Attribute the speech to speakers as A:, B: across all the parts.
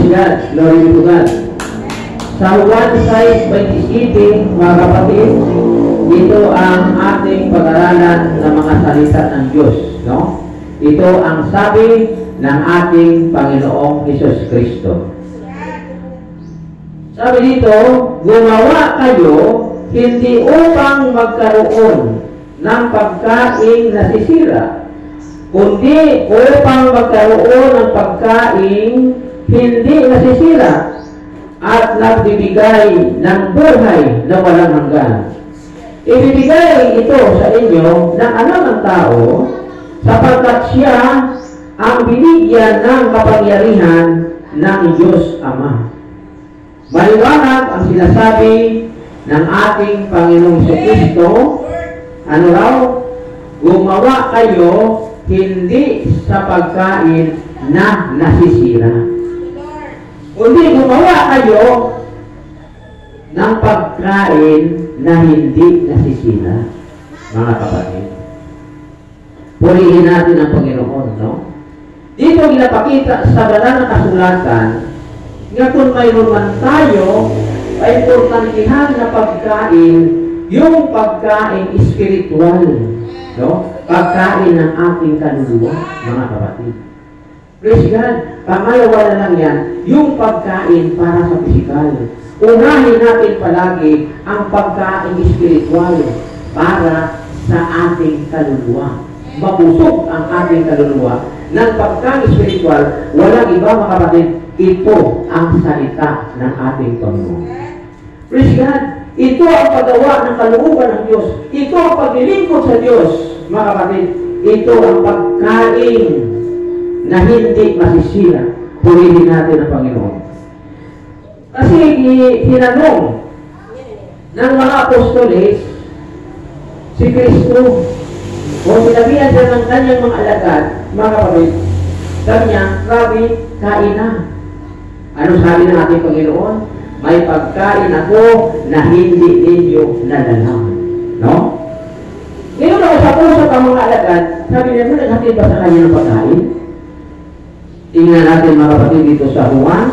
A: Praise God. Glory to God. Sa Juan 6:27, mga kapatid, ito ang ating pag-aralan ng mga salita ng Diyos. No? Ito ang sabi ng ating Panginoong Hesus Kristo. Sabi dito, gumawa kayo hindi upang magkaroon ng pagkain nasisira, kundi upang magkaroon ng pagkain hindi nasisira at nagbibigay ng buhay na walang hanggan. Ibibigay ito sa inyo ng anak ng tao sapagkat siya ang binigyan ng kapangyarihan ng Diyos Ama. Maliwanag ang sinasabi ng ating Panginoong Jesucristo, ano raw? Gumawa kayo hindi sa pagkain na nasisira, kundi gumawa kayo ng pagkain na hindi nasisira, mga kapatid. Purihin natin ang Panginoon, no? Dito ginapakita sa banal na kasulatan nga kung mayroon man tayo ay importantihan na pagkain, yung pagkain espiritual, no? Pagkain ng ating kaluluwa, mga kapatid. Praise God. Pangalawa na lang yan, yung pagkain para sa pisikal. Unahin natin palagi ang pagkain espiritual para sa ating kaluluwa. Mabusog ang ating kaluluwa ng pagkain espiritual, walang iba, mga kapatid, ito ang salita ng ating Panginoon. Praise God. Ito ang paggawa ng kalooban ng Diyos. Ito ang paglilingkod sa Diyos, mga kapatid. Ito ang pagkain na hindi masisira. Purihin natin ang Panginoon. Kasi tinanong ng mga apostoles si Kristo, o sinabihan siya ng kanyang mga alagad, mga kapatid, sabi niya, Rabbi, kain na. Ano sabi ng ating Panginoon? May pagkain ako na hindi ninyo nalalaman. No? Ngayon ako sa pusap ang mga alagad, sabi niya, naghatid ba sa kanya ng pagkain? Tingnan natin, mga kapatid, dito sa Juan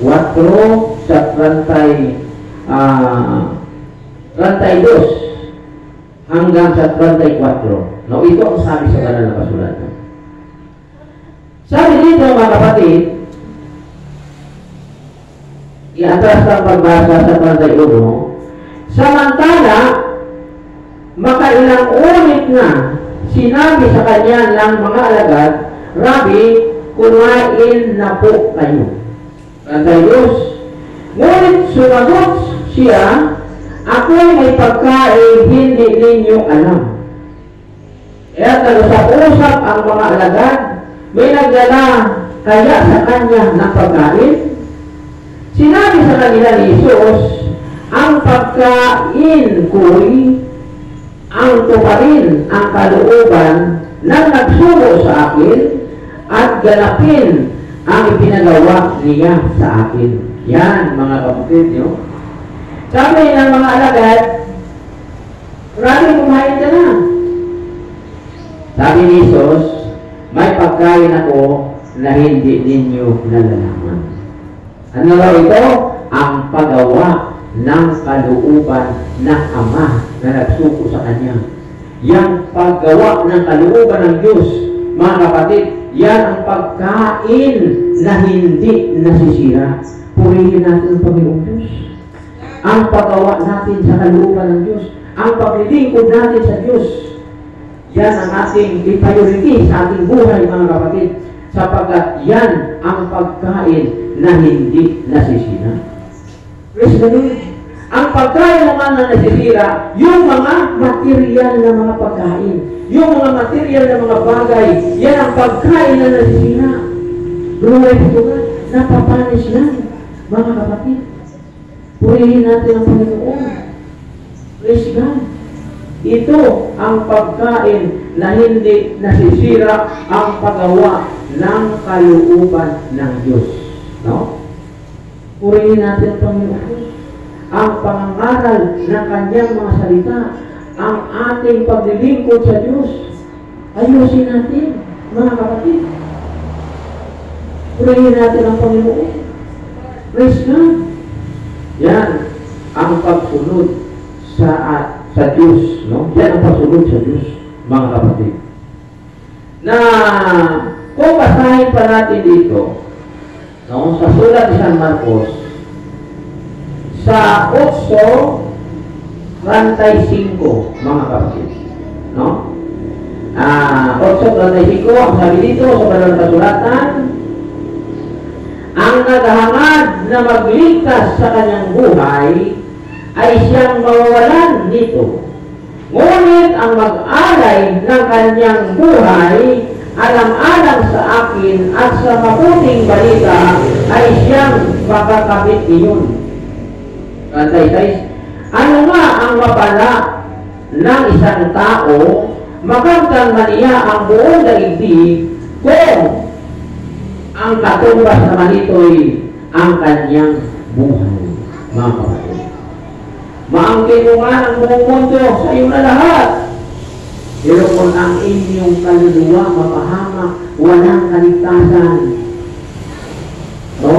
A: 4 sa 32 hanggang sa 34. No, ito ang sabi sa banal na kasulatan. Sabi dito, mga kapatid, i-atras ang pagbasa sa 31, samantala, makailang ulit na sinabi sa kanya ng mga alagad, Rabbi, kumain na po kayo. 32, ngunit sumagot siya, ako'y may pagkain hindi ninyo alam. Kaya nag-usap-usap ang mga alagad, may nagdala kaya sa kanya ng pagkain. Sinabi sa kanila ni Jesus, ang pagkain ko'y ang tuparin ang kalooban ng nagsugo sa akin at ganapin ang ipinagawa niya sa akin. Yan, mga kapatid, no? Sabi ng mga alagad, Rabbi, kumain ka na. Sabi ni Jesus, may pagkain ako na hindi ninyo nalalaman. Ano raw ito? Ang paggawa ng kalooban ng Ama na nagsuko sa Kanya. Yang paggawa ng kalooban ng Diyos, mga kapatid, yan ang pagkain na hindi nasisira. Purihin natin ang Panginoong Diyos. Ang paggawa natin sa kalooban ng Diyos, ang paglilingkod natin sa Diyos, yan ang ating priority sa ating buhay, mga kapatid, sapagkat yan ang pagkain na hindi nasisira. Praise the Lord. Ang pagkain naman na nasisira, yung mga material na mga pagkain, yung mga material na mga bagay, yan ang pagkain na nasisira. Glory to God. Napapanis yan, mga kapatid. Purihin natin ang Panginoon. Praise God. Ito ang pagkain na hindi nasisira, ang paggawa ng kalooban ng Diyos. No? Purihin natin ang Panginoon. Ang pangangaral ng Kanyang mga salita, ang ating paglilingkod sa Diyos. Ayusin natin, mga kapatid. Purihin natin ang Panginoon. Praise God. Yan ang pagsunod sa Diyos. No? Yan ang pagsunod sa Diyos, mga kapatid. Na kung basahin pa natin dito, no, sa sulat ni San Marcos, sa 8:35, mga kapatid. No? 8:35, ang sabi dito sa Banal na Kasulatan, ang naghahangad na magligtas sa kanyang buhay ay siyang mawawalan nito. Ngunit ang mag-alay ng kanyang buhay alang-alang sa akin at sa mabuting balita ay siyang makakamit iyon. Ano nga ang mapala ng isang tao makamtan man niya ang buong daigdig kung ang katumbas naman ito'y ang kanyang buhay, mga kapatid. Maangkin mo nga ang buong mundo sa iyo na lahat. Pero kung ang inyong kaluluwa mapahamak, walang kaligtasan, no?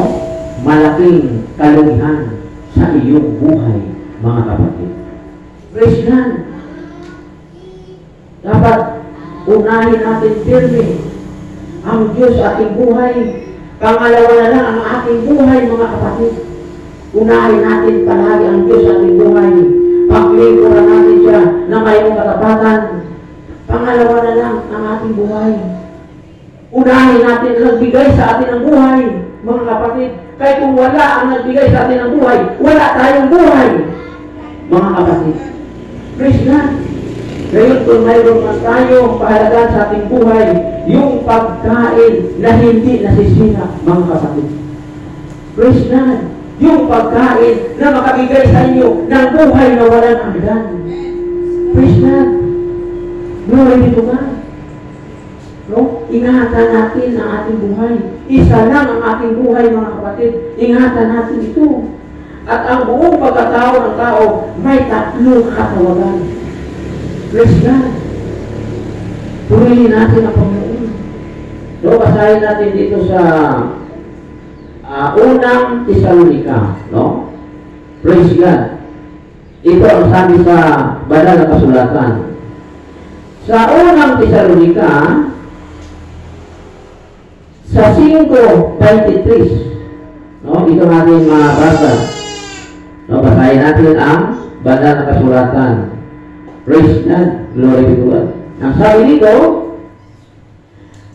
A: Malaking kalugihan sa iyong buhay, mga kapatid. Praise God. Dapat unahin natin firme ang Diyos sa ating buhay. Pangalawa na lang ang ating buhay, mga kapatid. Unahin natin palagi ang Diyos sa ating buhay. Paglingkuran natin siya na mayroong katapatan. Pangalawa na lang ang ating buhay. Unahin natin ang nagbigay sa atin ng buhay, mga kapatid. Kaya kung wala ang nagbigay sa atin ng buhay, wala tayong buhay, mga kapatid. Praise God. Ngayon kung mayroon man tayo pahalagaan sa ating buhay, yung pagkain na hindi nasisira, mga kapatid. Praise God. Yung pagkain na makabigay sa inyo ng buhay na walang hanggan. Praise God. Glory be to God. No? Ingatan natin ang ating buhay. Isa lang ang ating buhay, mga kapatid. Ingatan natin ito. At ang buong pagkatao ng tao, may tatlong katawagan. Praise God. Purihin natin ang Panginoon. So, basahin natin dito sa unang Tesalonica. No? Praise God. Ito ang sabi sa Banal na Kasulatan. Sa unang Tesalonica, sa 5:23, no? Ito natin mabasa. No? Basahin natin ang Banal na Kasulatan. Praise God. Glory to God. Ang sabi dito,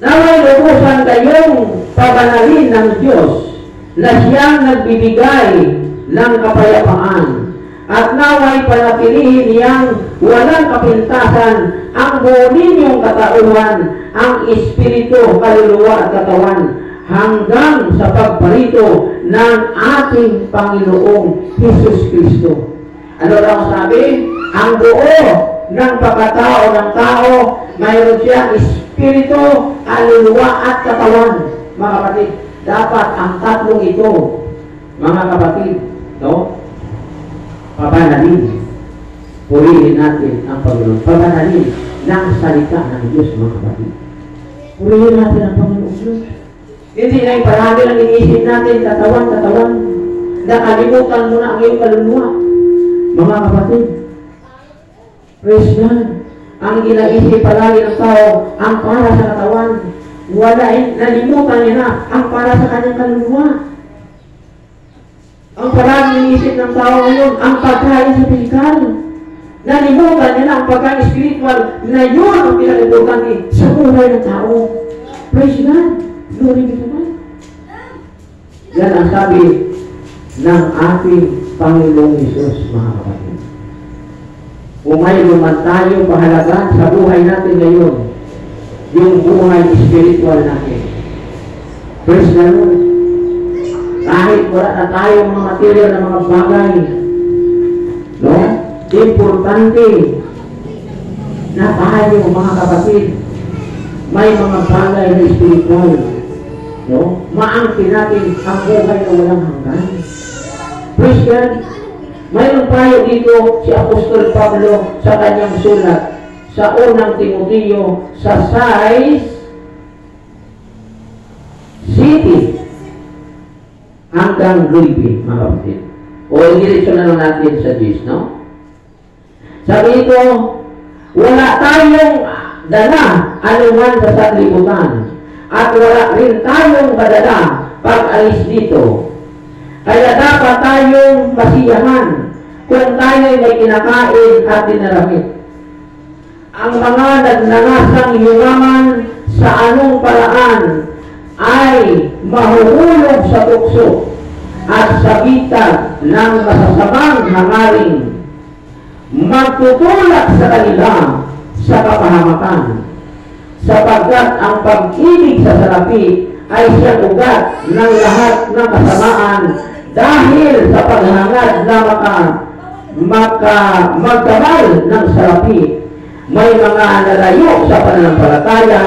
A: naway lubusan kayong pabanalin ng Diyos na siyang nagbibigay ng kapayapaan at naway panatilihin niyang walang kapintasan ang buo ninyong katauhan, ang espiritu, kaluluwa at katawan hanggang sa pagparito ng ating Panginoong Hesus Kristo. Ano lang sabi? Ang buo ng pagkatao ng tao, mayroon siyang espiritu, kaluluwa at katawan. Mga kapatid, dapat ang tatlong ito, mga kapatid, no? Pabanalin. Purihin natin ang Panginoon. Pabanalin ng salita ng Diyos, mga kapatid. Purihin natin ang Panginoon Diyos. Hindi na yung palagi lang iniisip natin, katawan. Nakalimutan mo na ang iyong kaluluwa. Mga kapatid, praise God. Ang ginaisip palagi ng tao, ang para sa katawan. Wala nalimutan niya na ang para sa kanyang kaluluwa. Ang palagi iniisip ng tao ngayon, ang pagkain sa pisikal. Nalimutan niya na ang pagkain spiritual na yun ang pinag-importante sa buhay ng tao. Praise God. Glory be to God. Yan ang sabi ng ating Panginoong Hesus, mga kapatid. Kung mayroon man tayo pahalagaan sa buhay natin ngayon, yung buhay spiritual natin. Praise the Lord. Kahit wala na tayong mga material na mga bagay, no? Importante na tayo, mga kapatid, may mga bagay na spiritual, no? Maangkin natin ang buhay na walang hanggan. Praise God. Mayroon tayo dito si Apostol Pablo sa kanyang sulat sa unang Timoteo sa 6:7. hanggang Luipi, mga kapatid. O diretso na lang natin sa Diyos, no? Sabi ito, wala tayong dala anuman sa sanlibutan at wala rin tayong madala pag alis dito. Kaya dapat tayong masiyahan kung tayo may kinakain at dinaramit. Ang mga nagnangasang yumaman sa anong paraan ay mahuhulog sa tukso at sa bitag ng masasamang hangaring, magtutulak sa kanila sa kapahamakan, sapagkat ang pag-ibig sa salapi ay siyang ugat ng lahat ng kasamaan dahil sa paghangad na magkamal ng salapi. May mga nalayo sa pananampalataya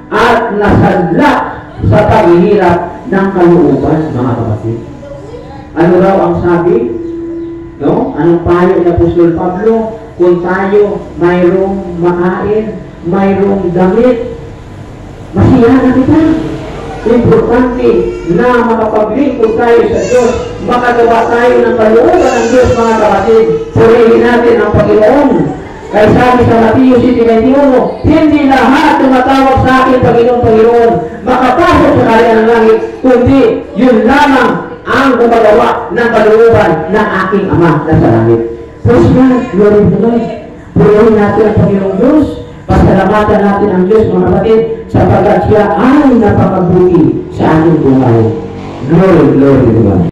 A: at nasadlak sa paghihirap ng kalooban, mga kapatid. Ano raw ang sabi? No? Anong payo ni Apostol Pablo? Kung tayo mayroong makain, mayroong damit, masiyahan na kita. Importante na makapaglingkod tayo sa Diyos, makagawa tayo ng kalooban ng Diyos, mga kapatid. Purihin natin ang Panginoon. Kaya sabi sa Mateo 7:21, hindi lahat tumatawag sa akin, Panginoon, Panginoon, makapasok sa kanya ng langit, kundi yun lamang ang gumagawa ng kalooban ng aking Ama na sa langit. Praise God, glory to God. Purihin natin ang Panginoong Diyos, pasalamatan natin ang Diyos, mga kapatid, sapagkat siya ay napakabuti sa ating buhay. Glory, glory to God.